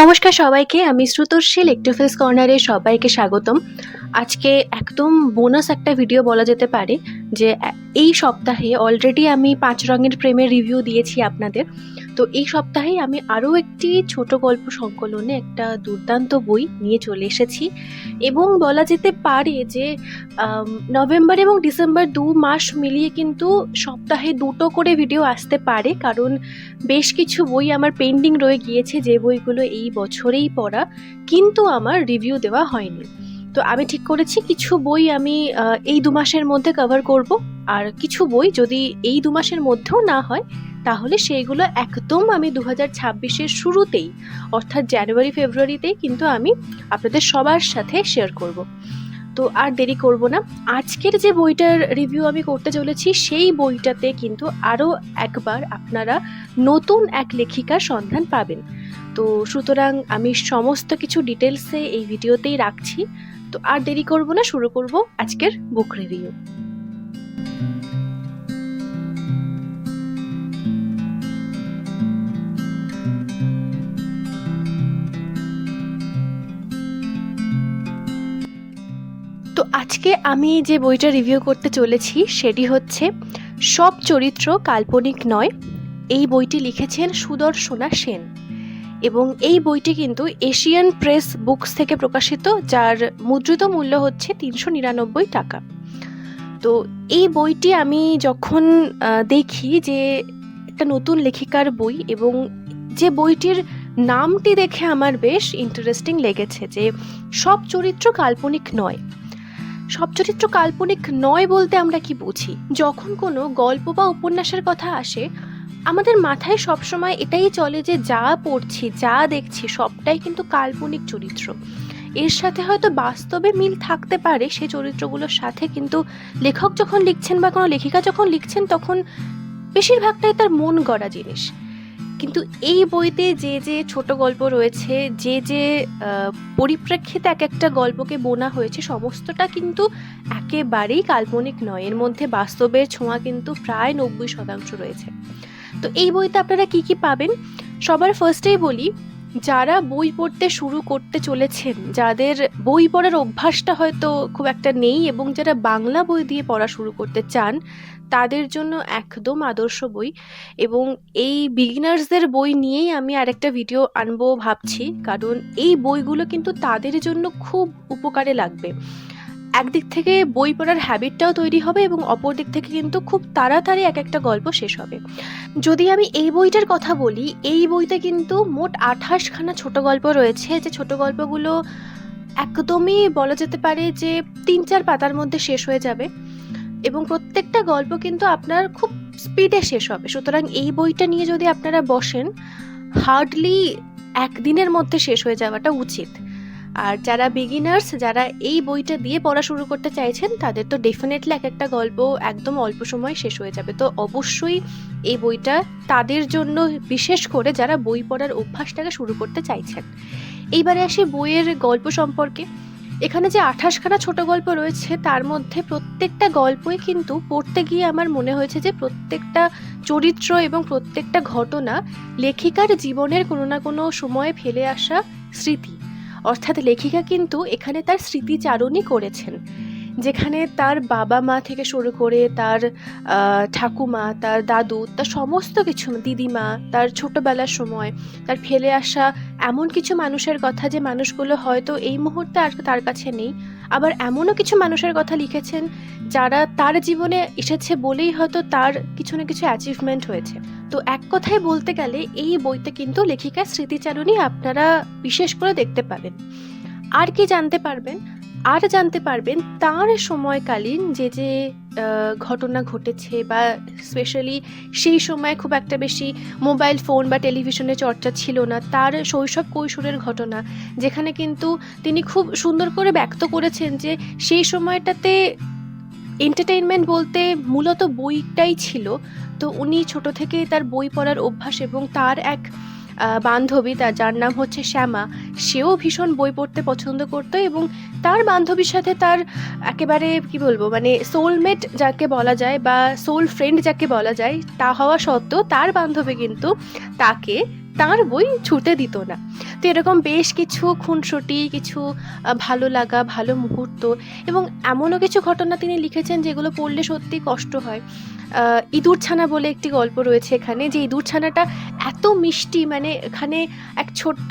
নমস্কার সবাইকে, আমি শ্রুতর্ষী লেকটোফেলস কর্নারে সবাইকে স্বাগতম। আজকে একদম বোনাস একটা ভিডিও বলা যেতে পারে যে এই সপ্তাহে অলরেডি আমি ৫ রঙের প্রেমের রিভিউ দিয়েছি আপনাদের। তো এই সপ্তাহেই আমি আরও একটি ছোট গল্প সংকলনে একটা দুর্দান্ত বই নিয়ে চলে এসেছি এবং বলা যেতে পারে যে নভেম্বর এবং ডিসেম্বর ২ মাস মিলিয়ে কিন্তু সপ্তাহে ২টো করে ভিডিও আসতে পারে, কারণ বেশ কিছু বই আমার পেন্ডিং রয়ে গিয়েছে, যে বইগুলো এই বছরেই পড়া কিন্তু আমার রিভিউ দেওয়া হয়নি। তো আমি ঠিক করেছি কিছু বই আমি এই ২ মাসের মধ্যে কভার করব, আর কিছু বই যদি এই ২ মাসের মধ্যেও না হয় তাহলে সেইগুলো একদম আমি ২০২৬-এর শুরুতেই, অর্থাৎ জানুয়ারি ফেব্রুয়ারিতেই কিন্তু আমি আপনাদের সবার সাথে শেয়ার করব। তো আর দেরি করব না, আজকের যে বইটার রিভিউ আমি করতে চলেছি সেই বইটাতে কিন্তু আরও একবার আপনারা নতুন এক লেখিকার সন্ধান পাবেন। তো সুতরাং আমি সমস্ত কিছু ডিটেলসে এই ভিডিওতেই রাখছি। তো আর দেরি করব না, শুরু করব আজকের বুক রিভিউ। তো আজকে আমি যে বইটা রিভিউ করতে চলেছি সেটি হচ্ছে সব চরিত্র কাল্পনিক নয়। এই বইটি লিখেছেন সুদর্শনা সেন এবং এই বইটি কিন্তু এশিয়ান প্রেস বুকস থেকে প্রকাশিত, যার মুদ্রিত মূল্য হচ্ছে ৩৯৯ টাকা। তো এই বইটি আমি যখন দেখি যে একটা নতুন লেখিকার বই এবং যে বইটির নামটি দেখে আমার বেশ ইন্টারেস্টিং লেগেছে, যে সব চরিত্র কাল্পনিক নয়। সব চরিত্র কাল্পনিক নয় বলতে আমরা কি বুঝি? যখন কোনো গল্প বা উপন্যাসের কথা আসে আমাদের মাথায় সবসময় এটাই চলে যে যা পড়ছি যা দেখছি সবটাই কিন্তু কাল্পনিক চরিত্র। এর সাথে হয়তো বাস্তবে মিল থাকতে পারে সেই চরিত্রগুলোর সাথে, কিন্তু লেখক যখন লিখছেন বা কোনো লেখিকা যখন লিখছেন তখন বেশিরভাগটাই তার মন গড়া জিনিস। কিন্তু এই বইতে যে যে ছোট গল্প রয়েছে, যে যে পরিপ্রেক্ষিতে এক একটা গল্পকে বোনা হয়েছে, সমস্তটা কিন্তু একেবারেই কাল্পনিক নয়। এর মধ্যে বাস্তবের ছোঁয়া কিন্তু প্রায় ৯০% রয়েছে। তো এই বইতে আপনারা কি কি পাবেন? সবার ফার্স্টেই বলি, যারা বই পড়তে শুরু করতে চলেছেন, যাদের বই পড়ার অভ্যাসটা হয়তো খুব একটা নেই এবং যারা বাংলা বই দিয়ে পড়া শুরু করতে চান তাদের জন্য একদম আদর্শ বই। এবং এই বিগিনার্সদের বই নিয়েই আমি আরেকটা ভিডিও আনবো ভাবছি, কারণ এই বইগুলো কিন্তু তাদের জন্য খুব উপকারে লাগবে। একদিক থেকে বই পড়ার হ্যাবিটটাও তৈরি হবে এবং অপর দিক থেকে কিন্তু খুব তাড়াতাড়ি এক একটা গল্প শেষ হবে। যদি আমি এই বইটার কথা বলি, এই বইতে কিন্তু মোট ২৮খানা ছোট গল্প রয়েছে, যে ছোট গল্পগুলো একদমই বলা যেতে পারে যে ৩-৪ পাতার মধ্যে শেষ হয়ে যাবে এবং প্রত্যেকটা গল্প কিন্তু আপনার খুব স্পিডে শেষ হবে। সুতরাং এই বইটা নিয়ে যদি আপনারা বসেন, হার্ডলি একদিনের মধ্যে শেষ হয়ে যাওয়াটা উচিত। আর যারা বিগিনার্স, যারা এই বইটা দিয়ে পড়া শুরু করতে চাইছেন, তাদের তো ডেফিনেটলি এক একটা গল্প একদম অল্প সময় শেষ হয়ে যাবে। তো অবশ্যই এই বইটা তাদের জন্য, বিশেষ করে যারা বই পড়ার অভ্যাসটাকে শুরু করতে চাইছেন। এইবারে আসি বইয়ের গল্প সম্পর্কে। এখানে যে ২৮খানা ছোট গল্প রয়েছে তার মধ্যে প্রত্যেকটা গল্পই কিন্তু পড়তে গিয়ে আমার মনে হয়েছে যে প্রত্যেকটা চরিত্র এবং প্রত্যেকটা ঘটনা লেখিকার জীবনের কোনো না কোনো সময়ে ফেলে আসা স্মৃতি। অর্থাৎ লেখিকা কিন্তু এখানে তার স্মৃতিচারণই করেছেন, যেখানে তার বাবা মা থেকে শুরু করে তার ঠাকুমা, তার দাদু, তার সমস্ত কিছু, দিদিমা, তার ছোটবেলার সময় তার ফেলে আসা এমন কিছু মানুষের কথা যে মানুষগুলো হয়তো এই মুহূর্তে আর তার কাছে নেই। আবার এমনও কিছু মানুষের কথা লিখেছেন যারা তার জীবনে এসেছে বলেই হয়তো তার কিছু না কিছু অ্যাচিভমেন্ট হয়েছে। তো এক কথায় বলতে গেলে এই বইতে কিন্তু লেখিকার স্মৃতিচারণই আপনারা বিশেষ করে দেখতে পাবেন। আর কি জানতে পারবেন? আর জানতে পারবেন তার সময়কালীন যে যে ঘটনা ঘটেছে, বা স্পেশালি সেই সময় খুব একটা বেশি মোবাইল ফোন বা টেলিভিশনের চর্চা ছিল না, তার শৈশব কৈশোরের ঘটনা, যেখানে কিন্তু তিনি খুব সুন্দর করে ব্যক্ত করেছেন যে সেই সময়টাতে এন্টারটেইনমেন্ট বলতে মূলত বইটাই ছিল। তো উনি ছোট থেকেই তার বই পড়ার অভ্যাস এবং তার এক বান্ধবী, যার নাম হচ্ছে শ্যামা, সেও ভীষণ বই পড়তে পছন্দ করতো এবং তার বান্ধবীর সাথে তার একেবারে কি বলবো, মানে সোলমেট যাকে বলা যায় বা সোল ফ্রেন্ড যাকে বলা যায় তা হওয়া সত্ত্বেও তার বান্ধবী কিন্তু তাকে তার বই ছুঁতে দিত না। তো এরকম বেশ কিছু খুনসুটি, কিছু ভালো লাগা, ভালো মুহূর্ত এবং এমনও কিছু ঘটনা তিনি লিখেছেন যেগুলো পড়লে সত্যিই কষ্ট হয়। ইঁদুরছানা বলে একটি গল্প রয়েছে এখানে, যে ইঁদুরছানাটা এত মিষ্টি, মানে এখানে এক ছোট্ট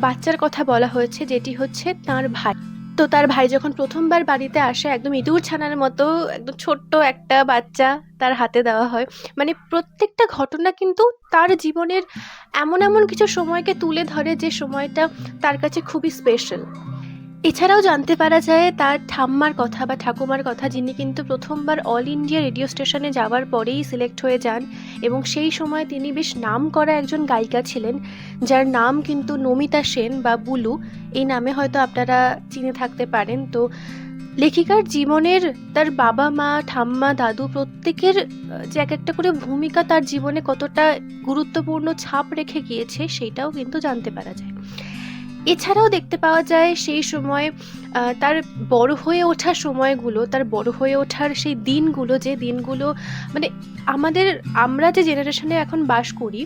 বাচ্চার কথা বলা হয়েছে, যেটি হচ্ছে তার ভাই। তো তার ভাই যখন প্রথমবার বাড়িতে আসে, একদম ইঁদুরছানার মতো একদম ছোট্ট একটা বাচ্চা তার হাতে দেওয়া হয়। মানে প্রত্যেকটা ঘটনা কিন্তু তার জীবনের এমন এমন কিছু সময়কে তুলে ধরে, যে সময়টা তার কাছে খুবই স্পেশাল। এছাড়াও জানতে পারা যায় তার ঠাম্মার কথা বা ঠাকুমার কথা, যিনি কিন্তু প্রথমবার অল ইন্ডিয়া রেডিও স্টেশনে যাওয়ার পরেই সিলেক্ট হয়ে যান, এবং সেই সময় তিনি বেশ নাম করা একজন গায়িকা ছিলেন, যার নাম কিন্তু নমিতা সেন বা বুলু। এই নামে হয়তো আপনারা চিনে থাকতে পারেন। তো লেখিকার জীবনের তার বাবা মা, ঠাম্মা, দাদু প্রত্যেকের যে এক একটা করে ভূমিকা তার জীবনে কতটা গুরুত্বপূর্ণ ছাপ রেখে গিয়েছে, সেটাও কিন্তু জানতে পারা যায়। এছাড়াও দেখতে পাওয়া যায় সেই সময় তার বড় হয়ে ওঠার সময়গুলো, তার বড় হয়ে ওঠার সেই দিনগুলো, যে দিনগুলো মানে আমরা যে জেনারেশনে এখন বাস করি,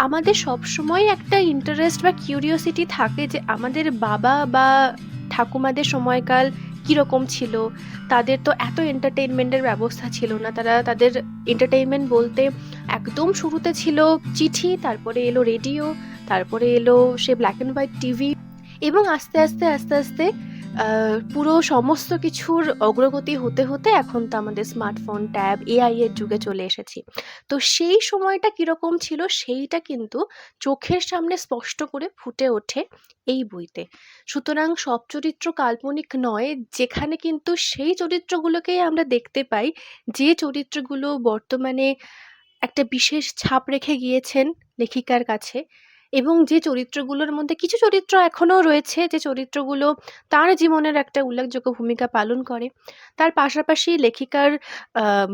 আমাদের সবসময় একটা ইন্টারেস্ট বা কিউরিওসিটি থাকে যে আমাদের বাবা বা ঠাকুমাদের সময়কাল কীরকম ছিল। তাদের তো এত এন্টারটেইনমেন্টের ব্যবস্থা ছিল না। তাদের এন্টারটেইনমেন্ট বলতে একদম শুরুতে ছিল চিঠি, তারপরে এলো রেডিও, তারপরে এলো সে ব্ল্যাক অ্যান্ড হোয়াইট টিভি, এবং আস্তে আস্তে আস্তে আস্তে পুরো সমস্ত কিছুর অগ্রগতি হতে হতে এখন তো আমাদের স্মার্টফোন, ট্যাব, এআই এর যুগে চলে এসেছি। তো সেই সময়টা কীরকম ছিল সেইটা কিন্তু চোখের সামনে স্পষ্ট করে ফুটে ওঠে এই বইতে। সুতরাং সব চরিত্র কাল্পনিক নয়, যেখানে কিন্তু সেই চরিত্রগুলোকেই আমরা দেখতে পাই, যে চরিত্রগুলো বর্তমানে একটা বিশেষ ছাপ রেখে গিয়েছেন লেখিকার কাছে, এবং যে চরিত্রগুলোর মধ্যে কিছু চরিত্র এখনও রয়েছে, যে চরিত্রগুলো তার জীবনের একটা উল্লেখযোগ্য ভূমিকা পালন করে। তার পাশাপাশি লেখিকার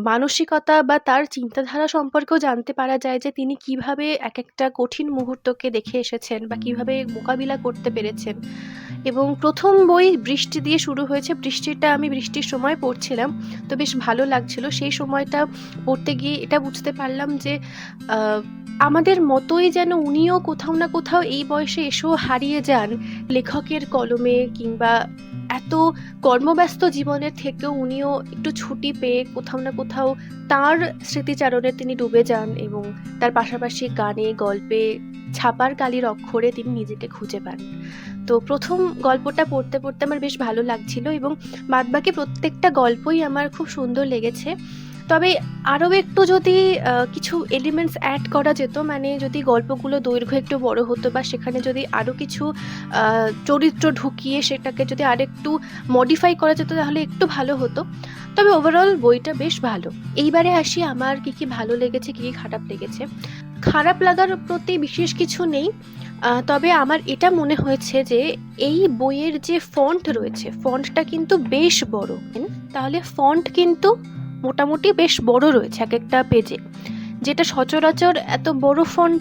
মানসিকতা বা তার চিন্তাধারা সম্পর্কেও জানতে পারা যায়, যে তিনি কিভাবে এক একটা কঠিন মুহূর্তকে দেখে এসেছেন বা কিভাবে মোকাবিলা করতে পেরেছেন। এবং প্রথম বই বৃষ্টি দিয়ে শুরু হয়েছে। বৃষ্টিটা আমি বৃষ্টির সময় পড়ছিলাম, তো বেশ ভালো লাগছিল। সেই সময়টা পড়তে গিয়ে এটা বুঝতে পারলাম যে আমাদের মতোই যেন উনিও কোথাও না কোথাও এই বয়সে এসেও হারিয়ে যান লেখকের কলমে, কিংবা এত কর্মব্যস্ত জীবনের থেকেও উনিও একটু ছুটি পেয়ে কোথাও না কোথাও তার স্মৃতিচারণে তিনি ডুবে যান, এবং তার পাশাপাশি গানে, গল্পে, ছাপার কালির অক্ষরে তিনি নিজেকে খুঁজে পান। তো প্রথম গল্পটা পড়তে পড়তে আমার বেশ ভালো লাগছিল, এবং বাদবাকি প্রত্যেকটা গল্পই আমার খুব সুন্দর লেগেছে। তবে আরও একটু যদি কিছু এলিমেন্টস অ্যাড করা যেত, মানে যদি গল্পগুলো দৈর্ঘ্য একটু বড় হতো, বা সেখানে যদি আরও কিছু চরিত্র ঢুকিয়ে সেটাকে যদি আরেকটু মডিফাই করা যেত, তাহলে একটু ভালো হতো। তবে ওভারঅল বইটা বেশ ভালো। এইবারে আসি আমার কী কী ভালো লেগেছে, কী কী খারাপ লেগেছে। খারাপ লাগার প্রতি বিশেষ কিছু নেই, তবে আমার এটা মনে হয়েছে যে এই বইয়ের যে ফন্ট রয়েছে, ফন্টটা কিন্তু বেশ বড়। তাহলে ফন্ট কিন্তু মোটামুটি বেশ বড় রয়েছে এক একটা পেজে, যেটা সচরাচর এত বড় ফন্ট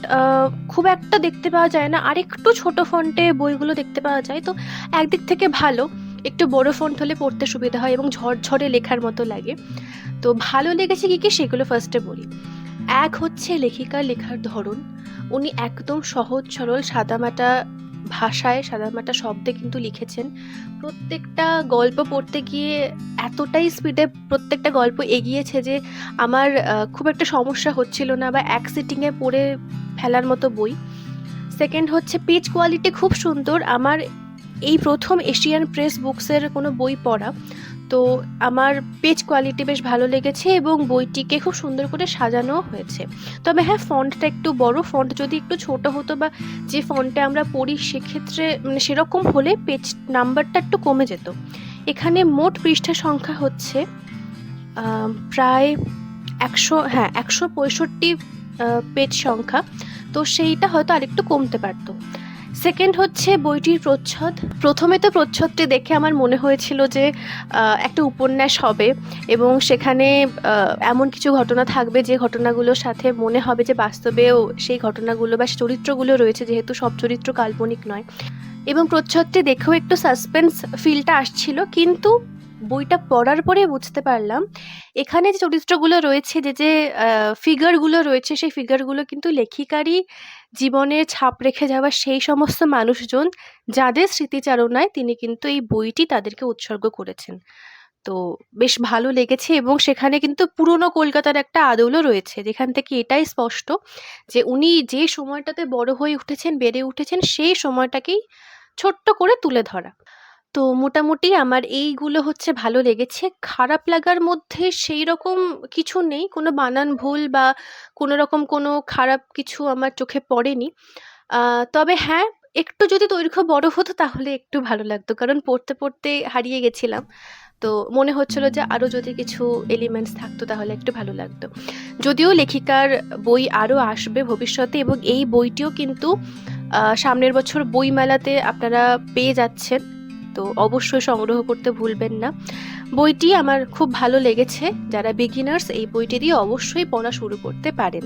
খুব একটা দেখতে পাওয়া যায় না। আর একটু ছোট ফন্টে বইগুলো দেখতে পাওয়া যায়, তো একদিক থেকে ভালো, একটু বড় ফন্ট হলে পড়তে সুবিধা হয় এবং ঝরঝরে লেখার মতো লাগে। তো ভালো লেগেছে কী কী সেগুলো ফার্স্টে বলি। এক হচ্ছে লেখিকার লেখার ধরন। উনি একদম সহজ সরল সাদামাটা ভাষায়, সাদামাটা শব্দে কিন্তু লিখেছেন। প্রত্যেকটা গল্প পড়তে গিয়ে এতটাই স্পিডে প্রত্যেকটা গল্প এগিয়েছে যে আমার খুব একটা সমস্যা হচ্ছিল না, বা এক সিটিংয়ে পড়ে ফেলার মতো বই। সেকেন্ড হচ্ছে পেজ কোয়ালিটি খুব সুন্দর। আমার এই প্রথম এশিয়ান প্রেস বুকসের কোনো বই পড়া, তো আমার পেজ কোয়ালিটি বেশ ভালো লেগেছে, এবং বইটিকে খুব সুন্দর করে সাজানো হয়েছে। তবে হ্যাঁ, ফন্টটা একটু বড়। ফন্ট যদি একটু ছোট হতো, বা যে ফন্টে আমরা পড়ি সেক্ষেত্রে মানে সেরকম হলে পেজ নাম্বারটা একটু কমে যেত। এখানে মোট পৃষ্ঠা সংখ্যা হচ্ছে প্রায় 165 পেজ সংখ্যা, তো সেইটা হয়তো আরেকটু কমতে পারতো। সেকেন্ড হচ্ছে বইটির প্রচ্ছদ। প্রথমে তো প্রচ্ছদটি দেখে আমার মনে হয়েছিল যে একটা উপন্যাস হবে, এবং সেখানে এমন কিছু ঘটনা থাকবে যে ঘটনাগুলোর সাথে মনে হবে যে বাস্তবেও সেই ঘটনাগুলো বা চরিত্রগুলো রয়েছে, যেহেতু সব চরিত্র কাল্পনিক নয়। এবং প্রচ্ছদটি দেখেও একটু সাসপেন্স ফিলটা আসছিল, কিন্তু বইটা পড়ার পরে বুঝতে পারলাম এখানে যে চরিত্রগুলো রয়েছে, যে ফিগারগুলো রয়েছে, সেই ফিগারগুলো কিন্তু লেখিকারই জীবনে ছাপ রেখে যাওয়া সেই সমস্ত মানুষজন যাদের স্মৃতিচারণায় তিনি কিন্তু এই বইটি তাদেরকে উৎসর্গ করেছেন। তো বেশ ভালো লেগেছে, এবং সেখানে কিন্তু পুরনো কলকাতার একটা আদলও রয়েছে, যেখান থেকে এটাই স্পষ্ট যে উনি যে সময়টাতে বড় হয়ে উঠেছেন, বেড়ে উঠেছেন, সেই সময়টাকেই ছোট্ট করে তুলে ধরা। তো মোটামুটি আমার এইগুলো হচ্ছে ভালো লেগেছে। খারাপ লাগার মধ্যে সেইরকম কিছু নেই। কোনো বানান ভুল বা কোনো রকম কোনো খারাপ কিছু আমার চোখে পড়েনি। তবে হ্যাঁ, একটু যদি দৈর্ঘ্য বড় হতো তাহলে একটু ভালো লাগতো। কারণ পড়তে, পড়তে হারিয়ে গেছিলাম। তো মনে হচ্ছিল যে আরো যদি কিছু এলিমেন্টস থাকতো তাহলে একটু ভালো লাগতো। যদিও লেখিকার বই আরো আসবে ভবিষ্যতে, এবং এই বইটিও কিন্তু সামনের বছর বইমেলাতে আপনারা পেয়ে যাচ্ছেন। তো অবশ্যই সংগ্রহ করতে ভুলবেন না। বইটি আমার খুব ভালো লেগেছে। যারা বিগিনার্স এই বইটি দিয়ে অবশ্যই পড়া শুরু করতে পারেন।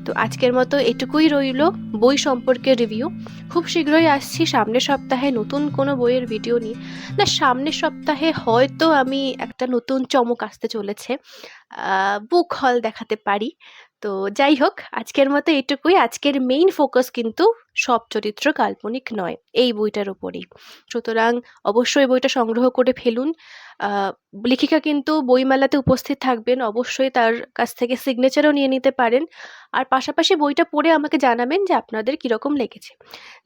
তো আজকের মতো এটুকুই রইল বই সম্পর্কে রিভিউ। খুব শীঘ্রই আসছি সামনের সপ্তাহে নতুন কোনো বইয়ের ভিডিও নিয়ে। না, সামনের সপ্তাহে হয়তো আমি একটা নতুন চমক আসতে চলেছে। বুক হল দেখাতে পারি। তো যাই হোক, আজকের মতো এটুকুই। আজকের মেইন ফোকাস কিন্তু সব চরিত্র কাল্পনিক নয়, এই বইটার উপরেই। সুতরাং অবশ্যই বইটা সংগ্রহ করে ফেলুন। লেখিকা কিন্তু বইমেলাতে উপস্থিত থাকবেন, অবশ্যই তার কাছ থেকে সিগনেচারও নিয়ে নিতে পারেন। আর পাশাপাশি বইটা পড়ে আমাকে জানাবেন যে আপনাদের কীরকম লেগেছে।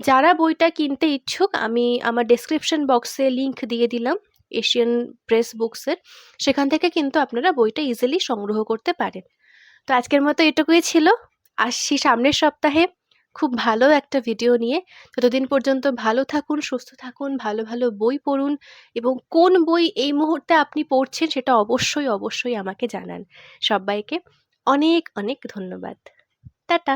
যারা বইটা কিনতে ইচ্ছুক, আমি আমার ডেসক্রিপশন বক্সে লিংক দিয়ে দিলাম এশিয়ান প্রেস বুকসের। সেখান থেকে কিন্তু আপনারা বইটা ইজিলি সংগ্রহ করতে পারেন। তো আজকের মতো এটুকুই ছিল। আসছি সামনের সপ্তাহে খুব ভালো একটা ভিডিও নিয়ে। ততদিন পর্যন্ত ভালো থাকুন, সুস্থ থাকুন, ভালো ভালো বই পড়ুন, এবং কোন বই এই মুহূর্তে আপনি পড়ছেন সেটা অবশ্যই অবশ্যই আমাকে জানান। সবাইকে অনেক অনেক ধন্যবাদ। টাটা।